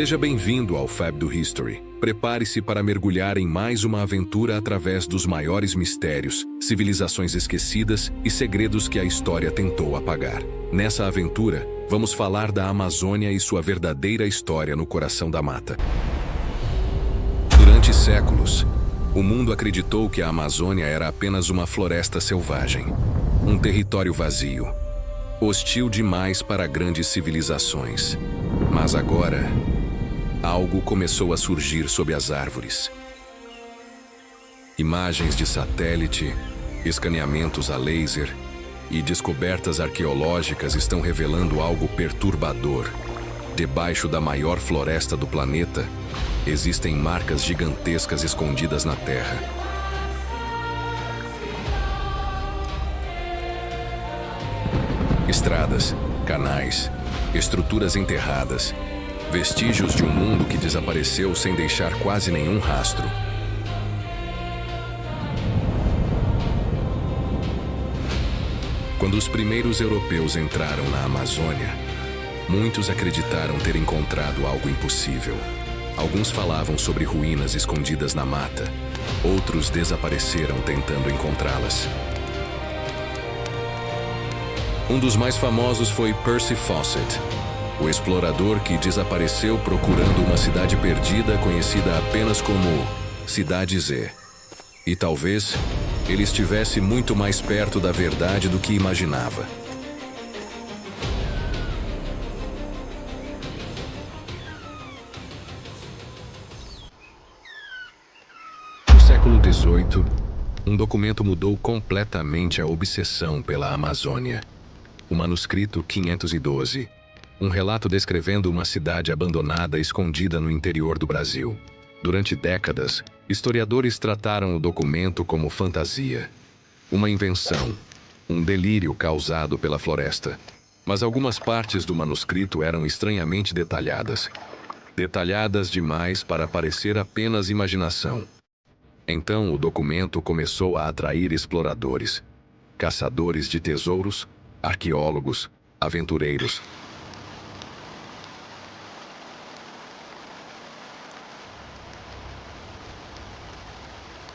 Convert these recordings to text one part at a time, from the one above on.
Seja bem-vindo ao Fab do History. Prepare-se para mergulhar em mais uma aventura através dos maiores mistérios, civilizações esquecidas e segredos que a história tentou apagar. Nessa aventura, vamos falar da Amazônia e sua verdadeira história no coração da mata. Durante séculos, o mundo acreditou que a Amazônia era apenas uma floresta selvagem, um território vazio, hostil demais para grandes civilizações. Mas agora, algo começou a surgir sob as árvores. Imagens de satélite, escaneamentos a laser e descobertas arqueológicas estão revelando algo perturbador. Debaixo da maior floresta do planeta, existem marcas gigantescas escondidas na terra. Estradas, canais, estruturas enterradas, vestígios de um mundo que desapareceu sem deixar quase nenhum rastro. Quando os primeiros europeus entraram na Amazônia, muitos acreditaram ter encontrado algo impossível. Alguns falavam sobre ruínas escondidas na mata, outros desapareceram tentando encontrá-las. Um dos mais famosos foi Percy Fawcett, o explorador que desapareceu procurando uma cidade perdida conhecida apenas como Cidade Z. E talvez ele estivesse muito mais perto da verdade do que imaginava. No século XVIII, um documento mudou completamente a obsessão pela Amazônia. O manuscrito 512, um relato descrevendo uma cidade abandonada escondida no interior do Brasil. Durante décadas, historiadores trataram o documento como fantasia, uma invenção, um delírio causado pela floresta. Mas algumas partes do manuscrito eram estranhamente detalhadas. Detalhadas demais para parecer apenas imaginação. Então o documento começou a atrair exploradores, caçadores de tesouros, arqueólogos, aventureiros.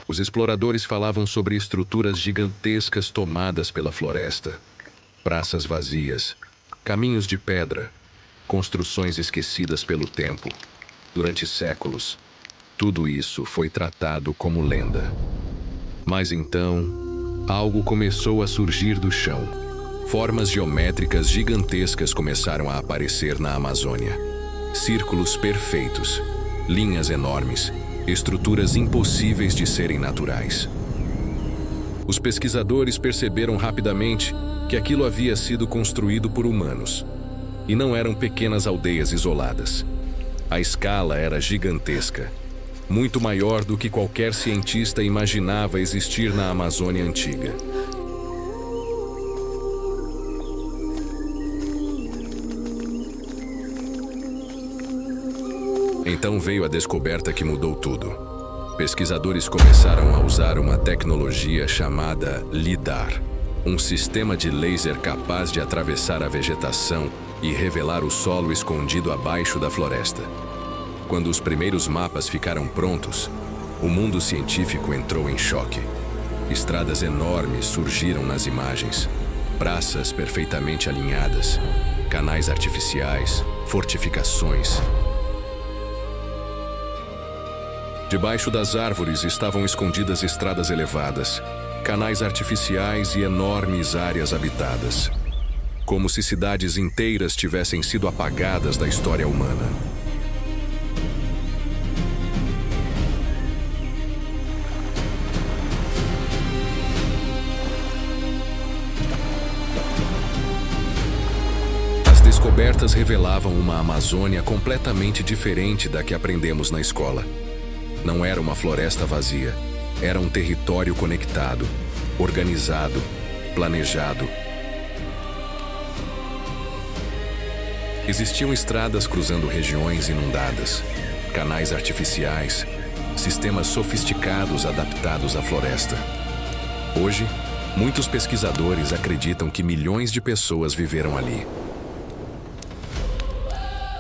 Os exploradores falavam sobre estruturas gigantescas tomadas pela floresta, praças vazias, caminhos de pedra, construções esquecidas pelo tempo. Durante séculos, tudo isso foi tratado como lenda. Mas então, algo começou a surgir do chão. Formas geométricas gigantescas começaram a aparecer na Amazônia. Círculos perfeitos, linhas enormes, estruturas impossíveis de serem naturais. Os pesquisadores perceberam rapidamente que aquilo havia sido construído por humanos. E não eram pequenas aldeias isoladas. A escala era gigantesca, muito maior do que qualquer cientista imaginava existir na Amazônia antiga. Então veio a descoberta que mudou tudo. Pesquisadores começaram a usar uma tecnologia chamada LIDAR, um sistema de laser capaz de atravessar a vegetação e revelar o solo escondido abaixo da floresta. Quando os primeiros mapas ficaram prontos, o mundo científico entrou em choque. Estradas enormes surgiram nas imagens, praças perfeitamente alinhadas, canais artificiais, fortificações. Debaixo das árvores estavam escondidas estradas elevadas, canais artificiais e enormes áreas habitadas. Como se cidades inteiras tivessem sido apagadas da história humana. As descobertas revelavam uma Amazônia completamente diferente da que aprendemos na escola. Não era uma floresta vazia, era um território conectado, organizado, planejado. Existiam estradas cruzando regiões inundadas, canais artificiais, sistemas sofisticados adaptados à floresta. Hoje, muitos pesquisadores acreditam que milhões de pessoas viveram ali.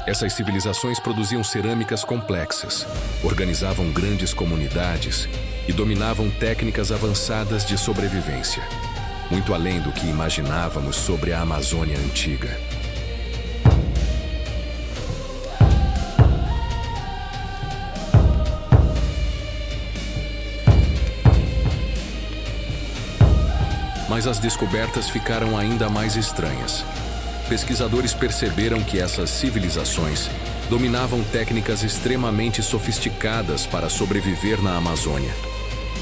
Essas civilizações produziam cerâmicas complexas, organizavam grandes comunidades e dominavam técnicas avançadas de sobrevivência, muito além do que imaginávamos sobre a Amazônia antiga. Mas as descobertas ficaram ainda mais estranhas. Pesquisadores perceberam que essas civilizações dominavam técnicas extremamente sofisticadas para sobreviver na Amazônia.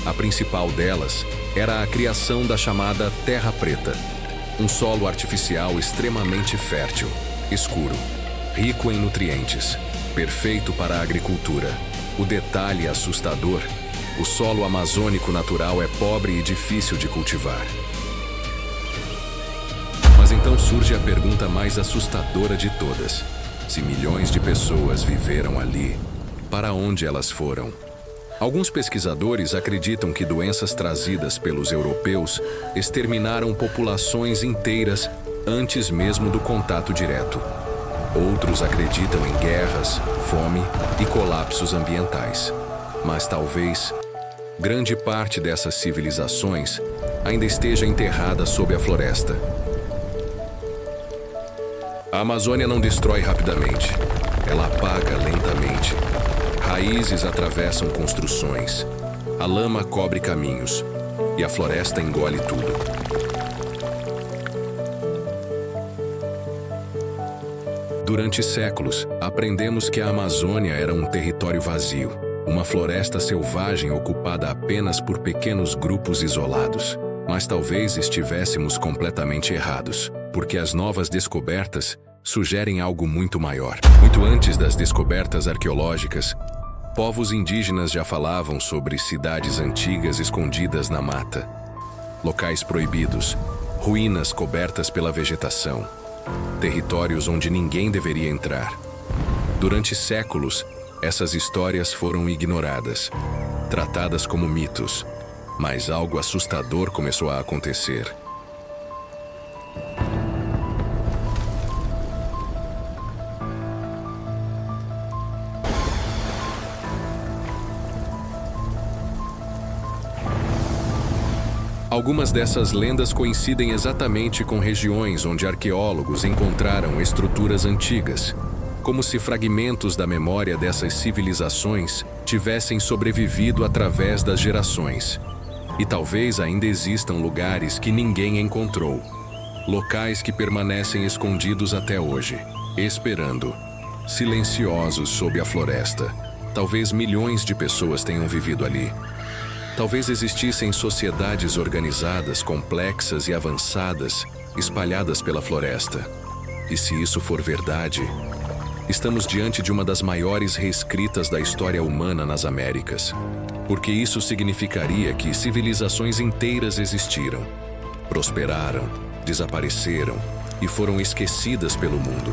A principal delas era a criação da chamada Terra Preta, um solo artificial extremamente fértil, escuro, rico em nutrientes, perfeito para a agricultura. O detalhe assustador: o solo amazônico natural é pobre e difícil de cultivar. Mas então surge a pergunta mais assustadora de todas. Se milhões de pessoas viveram ali, para onde elas foram? Alguns pesquisadores acreditam que doenças trazidas pelos europeus exterminaram populações inteiras antes mesmo do contato direto. Outros acreditam em guerras, fome e colapsos ambientais. Mas talvez grande parte dessas civilizações ainda esteja enterrada sob a floresta. A Amazônia não destrói rapidamente, ela apaga lentamente. Raízes atravessam construções, a lama cobre caminhos e a floresta engole tudo. Durante séculos, aprendemos que a Amazônia era um território vazio, uma floresta selvagem ocupada apenas por pequenos grupos isolados. Mas talvez estivéssemos completamente errados, porque as novas descobertas sugerem algo muito maior. Muito antes das descobertas arqueológicas, povos indígenas já falavam sobre cidades antigas escondidas na mata, locais proibidos, ruínas cobertas pela vegetação, territórios onde ninguém deveria entrar. Durante séculos, essas histórias foram ignoradas, tratadas como mitos. Mas algo assustador começou a acontecer. Algumas dessas lendas coincidem exatamente com regiões onde arqueólogos encontraram estruturas antigas, como se fragmentos da memória dessas civilizações tivessem sobrevivido através das gerações. E talvez ainda existam lugares que ninguém encontrou, locais que permanecem escondidos até hoje, esperando, silenciosos sob a floresta. Talvez milhões de pessoas tenham vivido ali. Talvez existissem sociedades organizadas, complexas e avançadas, espalhadas pela floresta. E se isso for verdade, estamos diante de uma das maiores reescritas da história humana nas Américas. Porque isso significaria que civilizações inteiras existiram, prosperaram, desapareceram e foram esquecidas pelo mundo.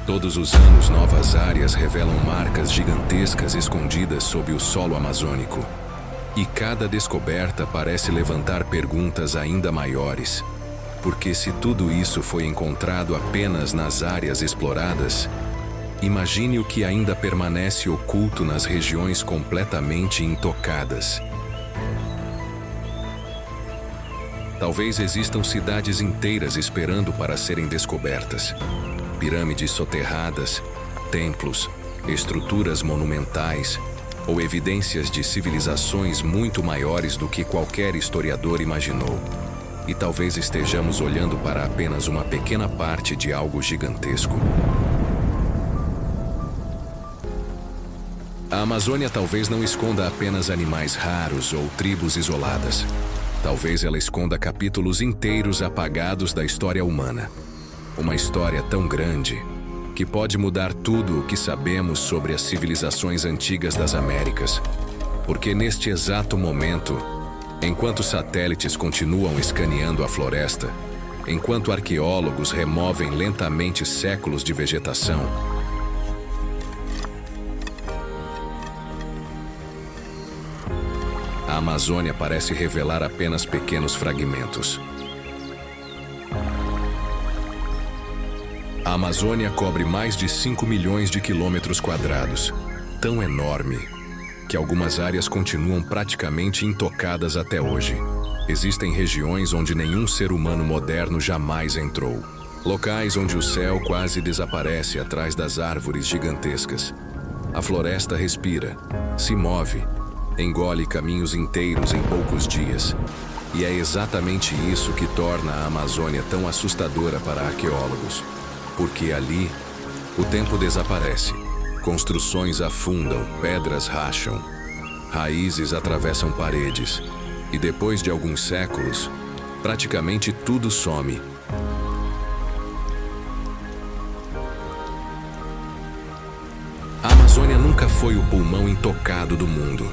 Todos os anos, novas áreas revelam marcas gigantescas escondidas sob o solo amazônico. E cada descoberta parece levantar perguntas ainda maiores. Porque se tudo isso foi encontrado apenas nas áreas exploradas, imagine o que ainda permanece oculto nas regiões completamente intocadas. Talvez existam cidades inteiras esperando para serem descobertas. Pirâmides soterradas, templos, estruturas monumentais ou evidências de civilizações muito maiores do que qualquer historiador imaginou. E talvez estejamos olhando para apenas uma pequena parte de algo gigantesco. A Amazônia talvez não esconda apenas animais raros ou tribos isoladas. Talvez ela esconda capítulos inteiros apagados da história humana. Uma história tão grande que pode mudar tudo o que sabemos sobre as civilizações antigas das Américas. Porque neste exato momento, enquanto satélites continuam escaneando a floresta, enquanto arqueólogos removem lentamente séculos de vegetação, a Amazônia parece revelar apenas pequenos fragmentos. A Amazônia cobre mais de 5 milhões de quilômetros quadrados, tão enorme que algumas áreas continuam praticamente intocadas até hoje. Existem regiões onde nenhum ser humano moderno jamais entrou. Locais onde o céu quase desaparece atrás das árvores gigantescas. A floresta respira, se move, engole caminhos inteiros em poucos dias. E é exatamente isso que torna a Amazônia tão assustadora para arqueólogos. Porque ali, o tempo desaparece. Construções afundam, pedras racham, raízes atravessam paredes. E depois de alguns séculos, praticamente tudo some. A Amazônia nunca foi o pulmão intocado do mundo.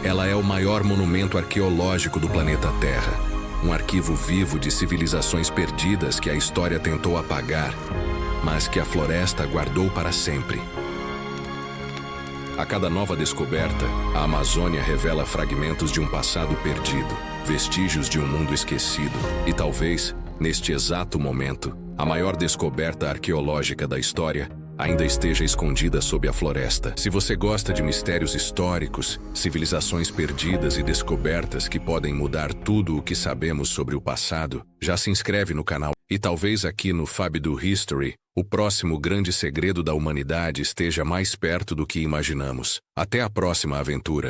Ela é o maior monumento arqueológico do planeta Terra. Um arquivo vivo de civilizações perdidas que a história tentou apagar, mas que a floresta guardou para sempre. A cada nova descoberta, a Amazônia revela fragmentos de um passado perdido, vestígios de um mundo esquecido e talvez, neste exato momento, a maior descoberta arqueológica da história ainda esteja escondida sob a floresta. Se você gosta de mistérios históricos, civilizações perdidas e descobertas que podem mudar tudo o que sabemos sobre o passado, já se inscreve no canal. E talvez aqui no FABDU History, o próximo grande segredo da humanidade esteja mais perto do que imaginamos. Até a próxima aventura.